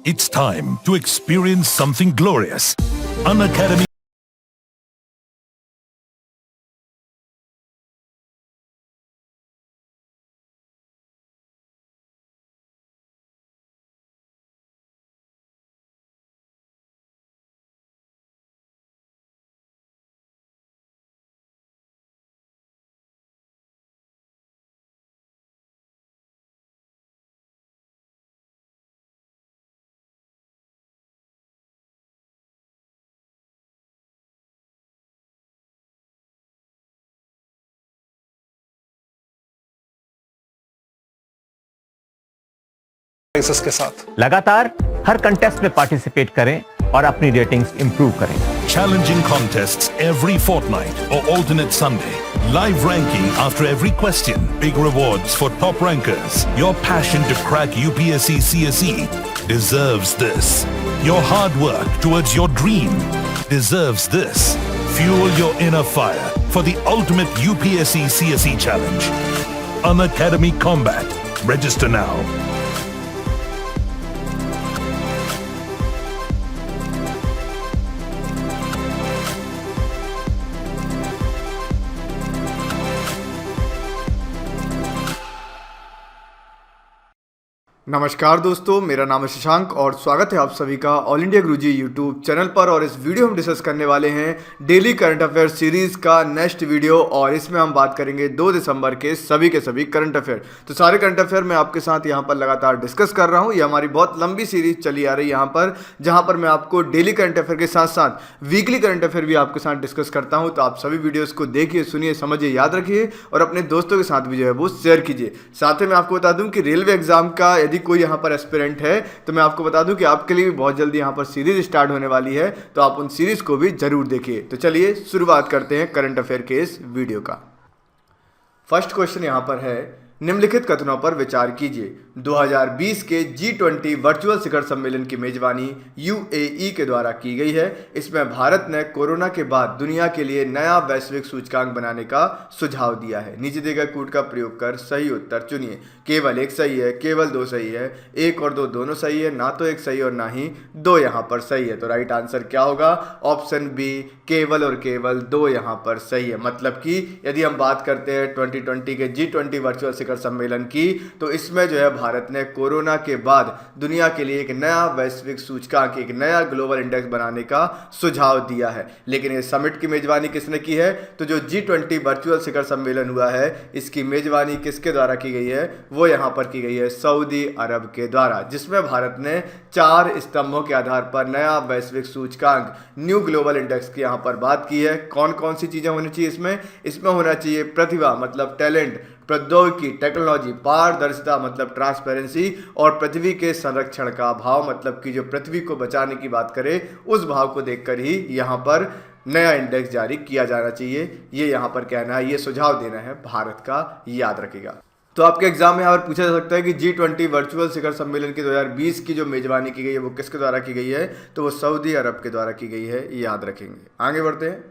It's time to experience something glorious. Unacademy. के साथ लगातार हर कंटेस्ट में पार्टिसिपेट करें और अपनी रेटिंग्स इंप्रूव करें। Challenging contests every fortnight or alternate Sunday. Live ranking after every question. Big rewards for top rankers. Your passion to crack UPSC CSE deserves this. Your hard work towards your dream deserves this. Fuel your inner fire for the ultimate UPSC CSE challenge. Unacademy Combat. Register now. नमस्कार दोस्तों, मेरा नाम है शशांक और स्वागत है आप सभी का ऑल इंडिया गुरुजी यूट्यूब चैनल पर। और इस वीडियो में हम डिस्कस करने वाले हैं डेली करंट अफेयर सीरीज़ का नेक्स्ट वीडियो और इसमें हम बात करेंगे 2 दिसंबर के सभी करंट अफेयर। तो सारे करंट अफेयर मैं आपके साथ यहाँ पर लगातार डिस्कस कर रहा हूँ। ये हमारी बहुत लंबी सीरीज चली आ रही है यहाँ पर, जहाँ पर मैं आपको डेली करंट अफेयर के साथ साथ वीकली करंट अफेयर भी आपके साथ डिस्कस करता हूँ। तो आप सभी वीडियोज़ को देखिए, सुनिए, समझिए, याद रखिए और अपने दोस्तों के साथ भी जो है वो शेयर कीजिए। साथ ही मैं आपको बता दूँ कि रेलवे एग्जाम का यदि कोई यहाँ पर है तो मैं आपको बता दूं कि आपके लिए भी बहुत जल्दी यहां पर सीरीज स्टार्ट होने वाली है, तो आप उन सीरीज को भी जरूर देखिए। तो चलिए शुरुआत करते हैं करंट अफेयर के इस वीडियो का। फर्स्ट क्वेश्चन यहां पर है, निम्नलिखित कथनों पर विचार कीजिए। 2020 के G20 वर्चुअल शिखर सम्मेलन की मेजबानी UAE के द्वारा की गई है। इसमें भारत ने कोरोना के बाद दुनिया के लिए नया वैश्विक सूचकांक बनाने का सुझाव दिया है। नीचे दिए गए कूट का प्रयोग कर सही उत्तर चुनिए। केवल 1 सही है, केवल 2 सही है, 1 और 2 दोनों सही है, ना तो 1 सही और ना ही 2 यहाँ पर सही है। तो राइट आंसर क्या होगा? ऑप्शन बी, केवल और केवल 2 यहाँ पर सही है। मतलब कि यदि हम बात करते हैं 2020 के G20 वर्चुअल शिखर सम्मेलन की, तो इसमें जो है भारत ने कोरोना के बाद दुनिया के लिए एक नया वैश्विक सूचकांक, एक नया ग्लोबल इंडेक्स बनाने का सुझाव दिया है। लेकिन ये समिट की मेजबानी किसने की है? तो जो G20 वर्चुअल शिखर सम्मेलन हुआ है, इसकी मेजबानी किसके द्वारा की गई है? वो यहाँ पर की गई है सऊदी अरब के द्वारा, जिसमें भारत ने 4 स्तंभों के आधार पर नया वैश्विक सूचकांक, न्यू ग्लोबल इंडेक्स की यहाँ पर बात की है। कौन कौन सी चीजें होनी चाहिए इसमें? इसमें होना चाहिए प्रतिभा मतलब टैलेंट, प्रौद्योगिकी टेक्नोलॉजी, पारदर्शिता मतलब ट्रांसपेरेंसी और पृथ्वी के संरक्षण का भाव मतलब कि जो पृथ्वी को बचाने की बात करे उस भाव को देखकर ही यहाँ पर नया इंडेक्स जारी किया जाना चाहिए। ये यहाँ पर कहना है, ये सुझाव देना है भारत का, याद रखिएगा। तो आपके एग्जाम में यहाँ पर पूछा जा सकता है कि G20 वर्चुअल शिखर सम्मेलन की 2020 की जो मेजबानी की गई है वो किसके द्वारा की गई है? तो वो सऊदी अरब के द्वारा की गई है, याद रखेंगे। आगे बढ़ते हैं।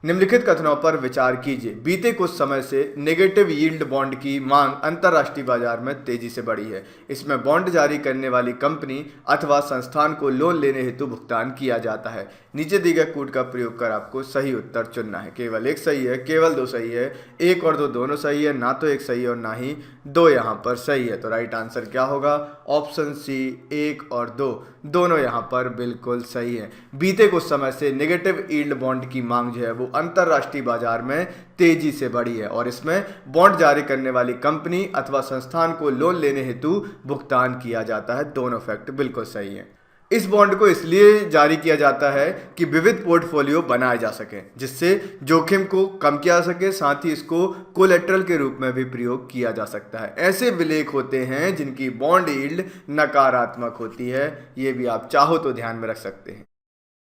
निम्नलिखित कथनों पर विचार कीजिए। बीते कुछ समय से नेगेटिव यील्ड बॉन्ड की मांग अंतर्राष्ट्रीय बाजार में तेजी से बढ़ी है। इसमें बॉन्ड जारी करने वाली कंपनी अथवा संस्थान को लोन लेने हेतु भुगतान किया जाता है। नीचे दिए गए कूट का प्रयोग कर आपको सही उत्तर चुनना है। केवल 1 सही है, केवल 2 सही है, 1 और 2 दोनों सही है, ना तो 1 सही और ना ही 2 यहाँ पर सही है। तो राइट आंसर क्या होगा? ऑप्शन सी, 1 और 2 दोनों यहाँ पर बिल्कुल सही है। बीते कुछ समय से नेगेटिव यील्ड बॉन्ड की मांग जो है वो अंतर्राष्ट्रीय बाजार में तेजी से बढ़ी है और इसमें बॉन्ड जारी करने वाली कंपनी अथवा संस्थान को लोन लेने हेतु भुगतान किया जाता है। दोनों फैक्ट बिल्कुल सही है। इस बॉन्ड को इसलिए जारी किया जाता है कि विविध पोर्टफोलियो बनाए जा सकें, जिससे जोखिम को कम किया जा सके, साथ ही इसको कोलेट्रल के रूप में भी प्रयोग किया जा सकता है। ऐसे विलेख होते हैं जिनकी बॉन्ड यील्ड नकारात्मक होती है, ये भी आप चाहो तो ध्यान में रख सकते हैं।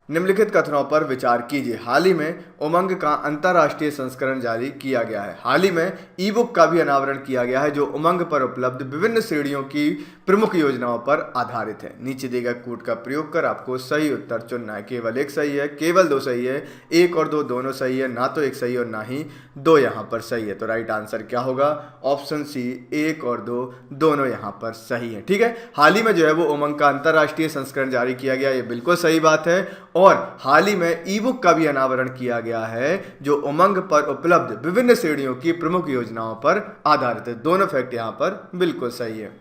निम्नलिखित कथनों पर विचार कीजिए। हाल ही में उमंग का अंतर्राष्ट्रीय संस्करण जारी किया गया है। हाल ही में ई बुक का भी अनावरण किया गया है जो उमंग पर उपलब्ध विभिन्न श्रेणियों की प्रमुख योजनाओं पर आधारित है। नीचे दिए गए कोड का प्रयोग कर आपको सही उत्तर चुनना है। केवल एक सही है, केवल दो सही है, एक और दो दोनों सही है, ना तो एक सही और ना ही दो यहाँ पर सही है। तो राइट आंसर क्या होगा? ऑप्शन सी, एक और दो दोनों यहाँ पर सही है। ठीक है, हाल ही में जो है वो उमंग का अंतर्राष्ट्रीय संस्करण जारी किया गया, ये बिल्कुल सही बात है। और हाल ही में ई बुक का भी अनावरण किया गया है जो उमंग पर उपलब्ध विभिन्न श्रेणियों की प्रमुख योजनाओं पर आधारित है। दोनों फैक्ट यहाँ पर बिल्कुल सही है।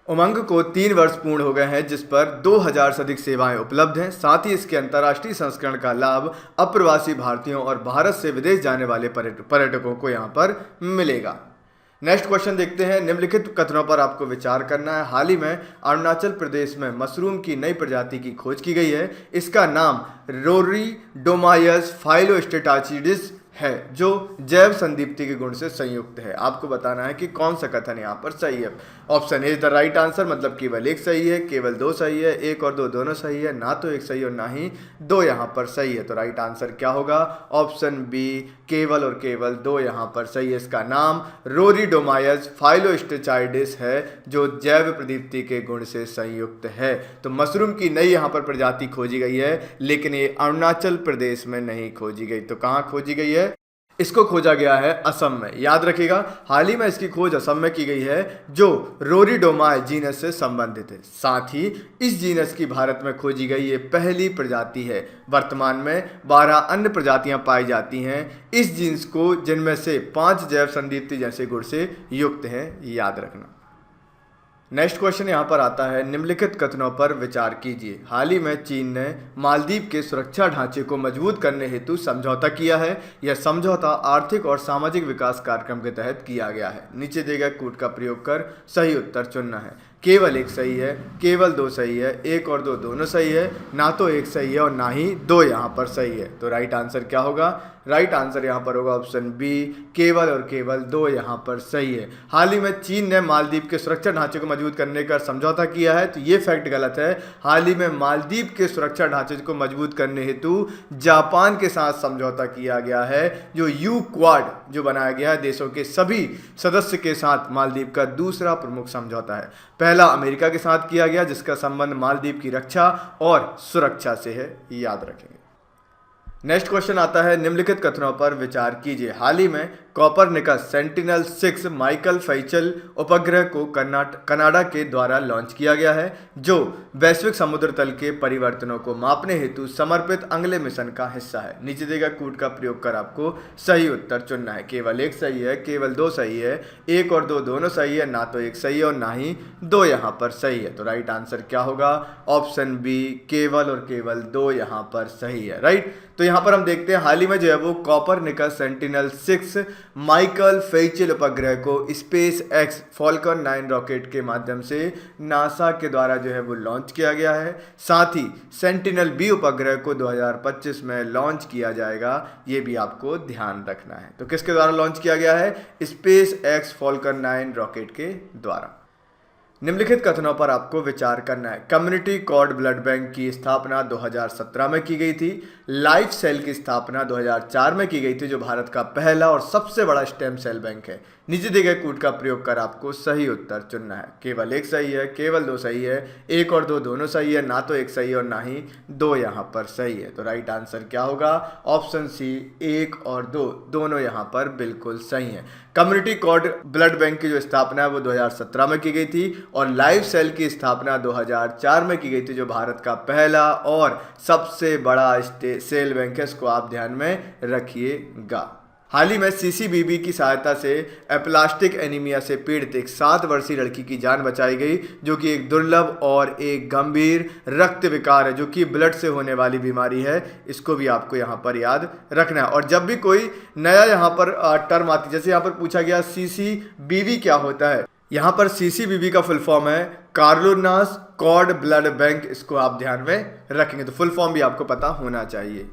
उमंग को 3 वर्ष पूर्ण हो गए हैं जिस पर 2000 से अधिक सेवाएं उपलब्ध हैं। साथ ही इसके अंतर्राष्ट्रीय संस्करण का लाभ अप्रवासी भारतीयों और भारत से विदेश जाने वाले पर्यटकों को यहाँ पर मिलेगा। नेक्स्ट क्वेश्चन देखते हैं। निम्नलिखित कथनों पर आपको विचार करना है। हाल ही में अरुणाचल प्रदेश में मशरूम की नई प्रजाति की खोज की गई है। इसका नाम रोरीडोमायस फाइलोस्टेटाचिडिस है जो जैव संदीप्ति के गुण से संयुक्त है। आपको बताना है कि कौन सा कथन यहाँ पर सही है। Option A is the right answer, मतलब केवल एक सही है, केवल दो सही है, एक और दो दोनों सही है, ना तो एक सही और ना ही दो यहाँ पर सही है। तो राइट आंसर क्या होगा? ऑप्शन बी, केवल और केवल दो यहाँ पर सही है। इसका नाम रोरीडोमायस फाइलोस्टेटाचिडिस है जो जैव प्रदीप्ति के गुण से संयुक्त है। तो मशरूम की नई यहाँ पर प्रजाति खोजी गई है, लेकिन ये अरुणाचल प्रदेश में नहीं खोजी गई। तो कहाँ खोजी गई है? इसको खोजा गया है असम में। याद रखिएगा, हाल ही में इसकी खोज असम में की गई है जो रोरीडोमाय जीनस से संबंधित है। साथ ही इस जीनस की भारत में खोजी गई ये पहली प्रजाति है। वर्तमान में 12 अन्य प्रजातियां पाई जाती हैं इस जीन्स को, जिनमें से 5 जैव संदीप्ति जैसे गुण से युक्त हैं। याद रखना। नेक्स्ट क्वेश्चन यहाँ पर आता है। निम्नलिखित कथनों पर विचार कीजिए। हाल ही में चीन ने मालदीव के सुरक्षा ढांचे को मजबूत करने हेतु समझौता किया है। यह समझौता आर्थिक और सामाजिक विकास कार्यक्रम के तहत किया गया है। नीचे दिए गए कोड का प्रयोग कर सही उत्तर चुनना है। केवल एक सही है, केवल दो सही है, एक और दो दोनों सही है, ना तो एक सही है और ना ही दो यहाँ पर सही है। तो राइट आंसर क्या होगा? राइट आंसर यहाँ पर होगा ऑप्शन बी, केवल और केवल दो यहाँ पर सही है। हाल ही में चीन ने मालदीव के सुरक्षा ढांचे को मजबूत करने का समझौता किया है, तो ये फैक्ट गलत है। हाल ही में मालदीव के सुरक्षा ढांचे को मजबूत करने हेतु जापान के साथ समझौता किया गया है जो यू क्वाड जो बनाया गया है देशों के सभी सदस्य के साथ मालदीव का दूसरा प्रमुख समझौता है। पहला अमेरिका के साथ किया गया जिसका संबंध मालदीव की रक्षा और सुरक्षा से है। याद रखेंगे। नेक्स्ट क्वेश्चन आता है। निम्नलिखित कथनों पर विचार कीजिए। हाल ही में कोपरनिकस सेंटिनल-6 माइकल फेचल उपग्रह को कनाडा के द्वारा लॉन्च किया गया है जो वैश्विक समुद्र तल के परिवर्तनों को मापने हेतु समर्पित अगले मिशन का हिस्सा है। नीचे दिए गए कोड का प्रयोग कर आपको सही उत्तर चुनना है। केवल एक सही है, केवल दो सही है, एक और दो दोनों सही है, ना तो एक सही है और ना ही दो यहाँ पर सही है। तो राइट आंसर क्या होगा? ऑप्शन बी, केवल और केवल दो यहाँ पर सही है। राइट, तो यहाँ पर हम देखते हैं हाल ही में जो है वो कोपरनिकस सेंटिनल-6 माइकल फेचल उपग्रह को स्पेस एक्स फॉल्कन 9 रॉकेट के माध्यम से नासा के द्वारा जो है वो लॉन्च किया गया है। साथ ही सेंटिनल बी उपग्रह को 2025 में लॉन्च किया जाएगा, ये भी आपको ध्यान रखना है। तो किसके द्वारा लॉन्च किया गया है? स्पेस एक्स फॉल्कन 9 रॉकेट के द्वारा। निम्नलिखित कथनों पर आपको विचार करना है। कम्युनिटी कॉर्ड ब्लड बैंक की स्थापना 2017 में की गई थी। लाइफ सेल की स्थापना 2004 में की गई थी जो भारत का पहला और सबसे बड़ा स्टेम सेल बैंक है। नीचे दिए गए कोड का प्रयोग कर आपको सही उत्तर चुनना है। केवल एक सही है, केवल दो सही है, एक और दो दोनों सही है, ना तो एक सही और ना ही दो यहाँ पर सही है। तो राइट आंसर क्या होगा? ऑप्शन सी, एक और दो दोनों यहाँ पर बिल्कुल सही है। कम्युनिटी कॉर्ड ब्लड बैंक की जो स्थापना है वो 2017 में की गई थी और लाइफ सेल की स्थापना 2004 में की गई थी जो भारत का पहला और सबसे बड़ा सेल बैंक है। इसको आप ध्यान में रखिएगा। हाल ही में सीसीबीबी की सहायता से एप्लास्टिक एनीमिया से पीड़ित एक 7 वर्षीय लड़की की जान बचाई गई जो कि एक दुर्लभ और एक गंभीर रक्त विकार है जो कि ब्लड से होने वाली बीमारी है। इसको भी आपको यहाँ पर याद रखना है। और जब भी कोई नया यहाँ पर टर्म आती है, जैसे यहाँ पर पूछा गया सीसीबीबी क्या होता है, यहाँ पर सीसीबीबी का फुल फॉर्म है कार्लोनास कॉर्ड ब्लड बैंक। इसको आप ध्यान में रखेंगे, तो फुल फॉर्म भी आपको पता होना चाहिए।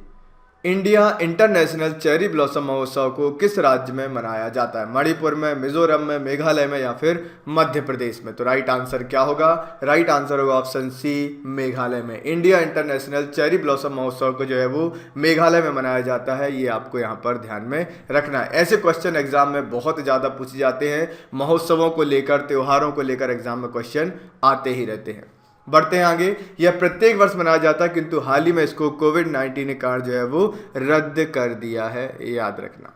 इंडिया इंटरनेशनल चेरी ब्लॉसम महोत्सव को किस राज्य में मनाया जाता है? मणिपुर में, मिजोरम में, मेघालय में या फिर मध्य प्रदेश में? तो राइट आंसर क्या होगा? राइट आंसर होगा ऑप्शन सी, मेघालय में। इंडिया इंटरनेशनल चेरी ब्लॉसम महोत्सव को जो है वो मेघालय में मनाया जाता है, ये आपको यहाँ पर ध्यान में रखना है। ऐसे क्वेश्चन एग्जाम में बहुत ज़्यादा पूछे जाते हैं, महोत्सवों को लेकर, त्योहारों को लेकर एग्जाम में क्वेश्चन आते ही रहते हैं। बढ़ते हैं आगे। यह प्रत्येक वर्ष मनाया जाता है, किंतु हाल ही में इसको कोविड-19 के कारण जो है वो रद्द कर दिया है, याद रखना।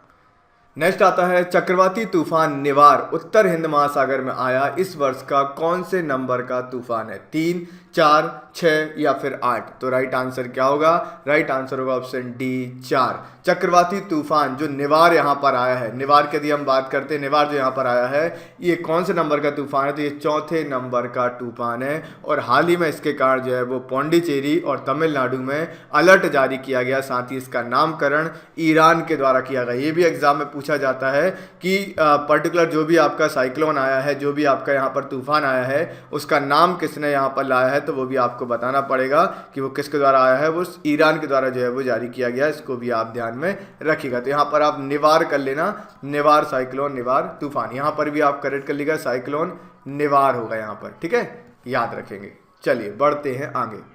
नेक्स्ट आता है चक्रवाती तूफान निवार उत्तर हिंद महासागर में आया, इस वर्ष का कौन से नंबर का तूफान है? 3, 4, 6 या फिर 8? तो राइट आंसर क्या होगा? राइट आंसर होगा ऑप्शन डी, 4। चक्रवाती तूफान जो निवार यहाँ पर आया है, निवार की यदि हम बात करते हैं, निवार जो यहाँ पर आया है ये कौन से नंबर का तूफान है? तो ये चौथे नंबर का तूफान है और हाल ही में इसके कारण जो है वो पौंडीचेरी और तमिलनाडु में अलर्ट जारी किया गया। साथ ही इसका नामकरण ईरान के द्वारा किया गया। ये भी एग्जाम में पूछा जाता है कि पर्टिकुलर जो भी आपका साइक्लोन आया है, जो भी आपका यहाँ पर तूफान आया है, उसका नाम किसने यहाँ पर लाया है, तो वो भी आपको बताना पड़ेगा कि वो किसके द्वारा आया है। वो ईरान के द्वारा जो है वो जारी किया गया, इसको भी आप ध्यान में रखिएगा। तो यहाँ पर आप निवार कर लेना, निवार साइक्लोन, निवार तूफान, यहाँ पर भी आप करेक्ट कर लीजिएगा, साइक्लोन निवार होगा यहाँ पर, ठीक है, याद रखेंगे। चलिए बढ़ते हैं आगे।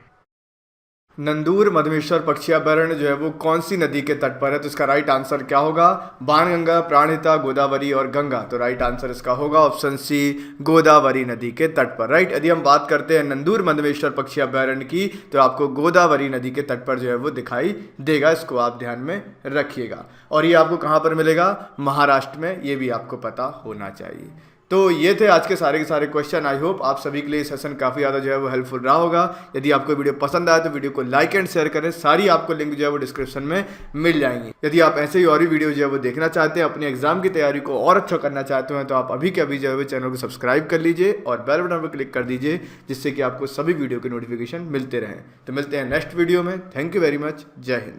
नंदूर मधमेश्वर पक्षी अभयारण्य जो है वो कौन सी नदी के तट पर है? तो इसका राइट आंसर क्या होगा? बाणगंगा, प्राणहिता, गोदावरी और गंगा। तो राइट आंसर इसका होगा ऑप्शन सी, गोदावरी नदी के तट पर। राइट, यदि हम बात करते हैं नंदूर मधमेश्वर पक्षी अभयारण्य की, तो आपको गोदावरी नदी के तट पर जो है वो दिखाई देगा, इसको आप ध्यान में रखिएगा। और ये आपको कहाँ पर मिलेगा? महाराष्ट्र में, ये भी आपको पता होना चाहिए। तो ये थे आज के सारे क्वेश्चन। आई होप आप सभी के लिए सेशन काफ़ी ज़्यादा जो है वो हेल्पफुल रहा होगा। यदि आपको वीडियो पसंद आया तो वीडियो को लाइक एंड शेयर करें, सारी आपको लिंक जो है वो डिस्क्रिप्शन में मिल जाएंगी। यदि आप ऐसे ही और भी वीडियो जो है वो देखना चाहते हैं, अपनी एग्जाम की तैयारी को और अच्छा करना चाहते हैं, तो आप अभी के अभी जो है वो चैनल को सब्सक्राइब कर लीजिए और बेल बटन पर क्लिक कर दीजिए, जिससे कि आपको सभी वीडियो के नोटिफिकेशन मिलते रहें। तो मिलते हैं नेक्स्ट वीडियो में। Thank you very much. जय हिंद।